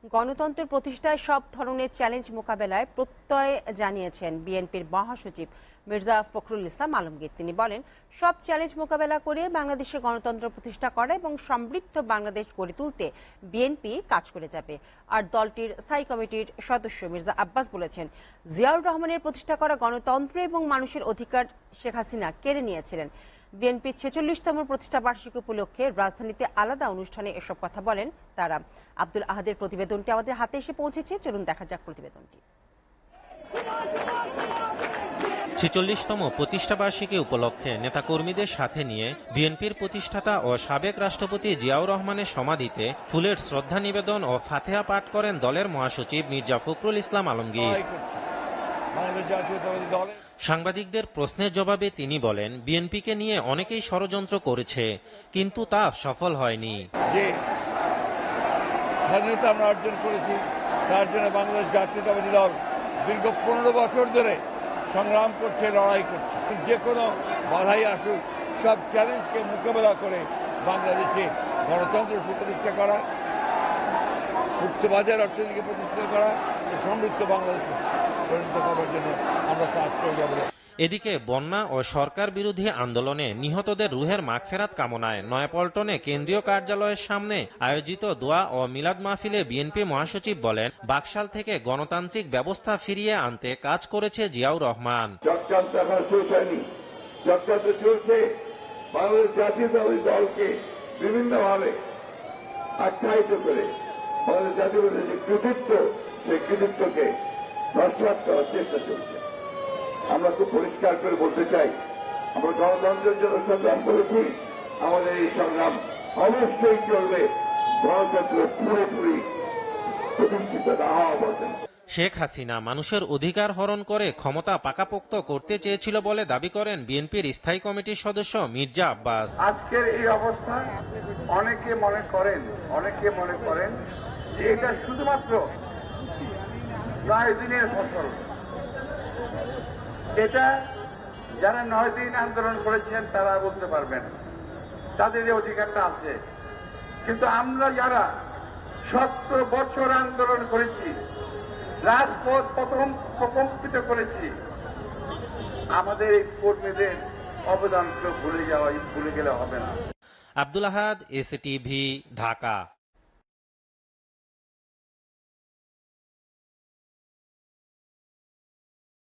গণতন্ত্র প্রতিষ্ঠায় সব ধরনের চ্যালেঞ্জ মোকাবেলায় প্রত্যয় জানিয়েছেন বিএনপির মহাসচিব মির্জা ফখরুল ইসলাম আলমগীর। তিনি বলেন, সব চ্যালেঞ্জ মোকাবেলা করে বাংলাদেশে গণতন্ত্র প্রতিষ্ঠা করা এবং সমৃদ্ধ বাংলাদেশ গড়ে তুলতে বিএনপি কাজ করে যাবে। আর দলটির স্থায়ী কমিটির সদস্য মির্জা আব্বাস বলেছেন, জিয়াউর রহমানের প্রতিষ্ঠা করা গণতন্ত্র এবং মানুষের অধিকার শেখ হাসিনা কেড়ে নিয়েছিলেন। বিএনপির 46তম প্রতিষ্ঠা বার্ষিকী উপলক্ষে রাজধানীতে আলাদা অনুষ্ঠানে এসব কথা বলেন তারা। আব্দুল আহাদের প্রতিবেদনটি আমাদের হাতে এসে পৌঁছেছে, চলুন দেখা যাক প্রতিবেদনটি। 46তম প্রতিষ্ঠাবার্ষিকী উপলক্ষে নেতাকর্মীদের সাথে নিয়ে বিএনপির প্রতিষ্ঠাতা ও সাবেক রাষ্ট্রপতি জিয়াউর রহমানের সমাধিতে ফুলের শ্রদ্ধা নিবেদন ও ফাতেহা পাঠ করেন দলের মহাসচিব মির্জা ফখরুল ইসলাম আলমগীর। সাংবাদিকদের প্রশ্নের জবাবে তিনি বলেন, বিএনপিকে নিয়ে অনেকেই ষড়যন্ত্র করেছে, কিন্তু তা সফল হয়নি। যে স্বাধীনতা আমরা অর্জন করেছি তার জন্য বাংলাদেশ জাতীয়তাবাদী দল দীর্ঘ 15 বছর ধরে সংগ্রাম করছে, লড়াই করছে। যে কোনো বাধাই আসুক, সব চ্যালেঞ্জকে মোকাবেলা করে বাংলাদেশে গণতন্ত্র সুপ্রতিষ্ঠা করা, মুক্তবাজার অর্থনীতিকে প্রতিষ্ঠা করা, সমৃদ্ধ বাংলাদেশে পরিণত করার জন্য আমরা কাজ করে যাব। এদিকে বন্যা ও সরকার বিরোধী আন্দোলনে নিহতদের রুহের মাগফেরাত কামনায় নয়াপল্টনে কেন্দ্রীয় কার্যালয়ের সামনে আয়োজিত দোয়া ও মিলাদ মাহফিলে বিএনপি মহাসচিব বলেন, বাকশাল থেকে গণতান্ত্রিক ব্যবস্থা ফিরিয়ে আনতে কাজ করেছে জিয়াউর রহমান। চক্রান্ত এখন শেষ হয়নি, চক্রান্ত চলছে। বাংলাদেশ জাতীয়তাবাদী দলকে বিভিন্নভাবে আখ্যায়িত করে বাংলাদেশ জাতীয়তাবাদী যে কৃতিত্ব, সেই কৃতিত্বকে নস্যাৎ করার চেষ্টা চলছে। আমরা খুব পরিষ্কার করে বলতে চাই, আমরা গণতন্ত্রের জন্য সংগ্রাম করেছি, আমাদের এই সংগ্রাম অবশ্যই চলবে গণতন্ত্র পুরোপুরি প্রতিষ্ঠিত না হওয়া পর্যন্ত। শেখ হাসিনা মানুষের অধিকার হরণ করে ক্ষমতা পাকাপোক্ত করতে চেয়েছিল বলে দাবি করেন বিএনপির স্থায়ী কমিটির সদস্য মির্জা আব্বাস। আজকের এই অবস্থা অনেকে মনে করেন যে এটা শুধুমাত্র 9 দিনের ফসল। এটা যারা 9 দিন আন্দোলন করেছেন তারা বলতে পারবেন, তাদের এই অধিকারটা আছে। কিন্তু আমরা যারা 17 বছর আন্দোলন করেছি, রাজপথ প্রকম্পিত করেছি, আমাদের এই কর্মীদের অবদানকে ভুলে গেলে হবে না। আব্দুল আহাদ, এসটিভি, ঢাকা।